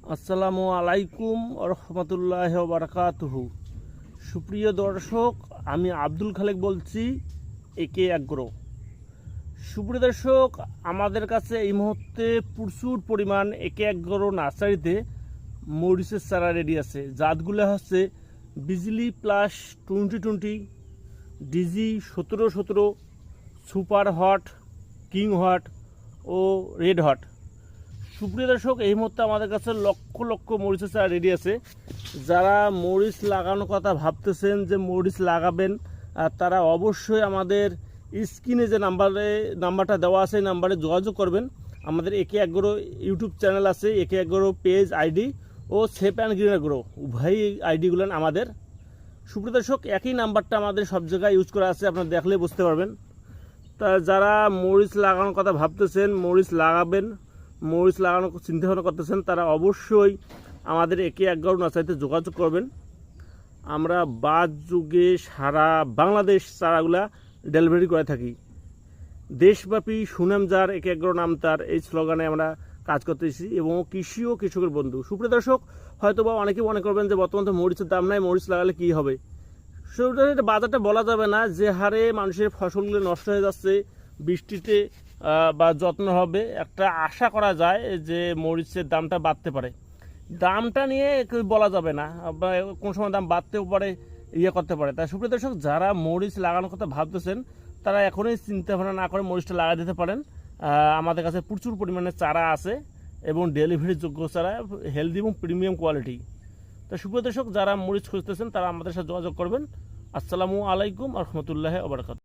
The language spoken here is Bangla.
আসসালামু আলাইকুম রহমতুল্লাহ বারাকাতুহু। সুপ্রিয় দর্শক, আমি আব্দুল খালেক বলছি, একে অ্যাগ্রো। সুপ্রিয় দর্শক, আমাদের কাছে এই মুহূর্তে প্রচুর পরিমাণ একে অ্যাগ্রো নার্সারিতে মরিচের চারা রেডি আছে। জাতগুলো হচ্ছে বিজলি প্লাস 2020, ডিজি 1717, সুপার হট, কিং হট ও রেড হট। সুপ্রিয় দর্শক, এই মুহূর্তে আমাদের কাছে লক্ষ লক্ষ মরিচের চারা রেডি আছে। যারা মরিচ লাগানোর কথা ভাবতেছেন যে মরিচ লাগাবেন, তারা অবশ্যই আমাদের স্ক্রিনে যে নাম্বারটা দেওয়া আছে এই নাম্বারে যোগাযোগ করবেন। আমাদের একে অ্যাগ্রো ইউটিউব চ্যানেল আছে, একে অ্যাগ্রো পেজ আইডি ও সেপ অ্যান্ড গ্রিন অ্যাগ্রো উভয় আইডিগুলো আমাদের। সুপ্রিয় দর্শক, একই নাম্বারটা আমাদের সব জায়গায় ইউজ করা আছে, আপনারা দেখলে বুঝতে পারবেন। তা যারা মরিচ লাগানোর কথা ভাবতেছেন, মরিচ লাগানোর চিন্তাভাবনা করতেছেন, তারা অবশ্যই আমাদের একে অ্যাগ্রো নার্সারিতে যোগাযোগ করবেন। আমরা বাদ যুগে সারা বাংলাদেশ চারাগুলা ডেলিভারি করে থাকি। দেশব্যাপী সুনাম যার, একে অ্যাগ্রো নাম তার, এই স্লোগানে আমরা কাজ করতেছি এবং কৃষি ও কৃষকের বন্ধু। সুপ্রিয় দর্শক, হয়তো বা অনেকে মনে করবেন যে বর্তমান তো মরিচের দাম নাই, মরিচ লাগালে কী হবে। সেটা বাজারটা বলা যাবে না, যে হারে মানুষের ফসলগুলো নষ্ট হয়ে যাচ্ছে বৃষ্টিতে বা যত্ন হবে, একটা আশা করা যায় যে মরিচের দামটা বাড়তে পারে। দামটা নিয়ে বলা যাবে না, কোন সময় দাম বাড়তেও পারে, করতে পারে। তাই সুপ্রিয় দর্শক, যারা মরিচ লাগানোর কথা ভাবতেছেন, তারা এখনই চিন্তা ভাবনা না করে মরিচটা লাগা দিতে পারেন। আমাদের কাছে প্রচুর পরিমাণে চারা আছে এবং ডেলিভারি যোগ্য চারা, হেলদি এবং প্রিমিয়াম কোয়ালিটি। তো সুপ্রিয় দর্শক, যারা মরিচ খুঁজতেছেন তারা আমাদের সাথে যোগাযোগ করবেন। আসসালামু আলাইকুম রহমতুল্লাহ বারাকাতুহু।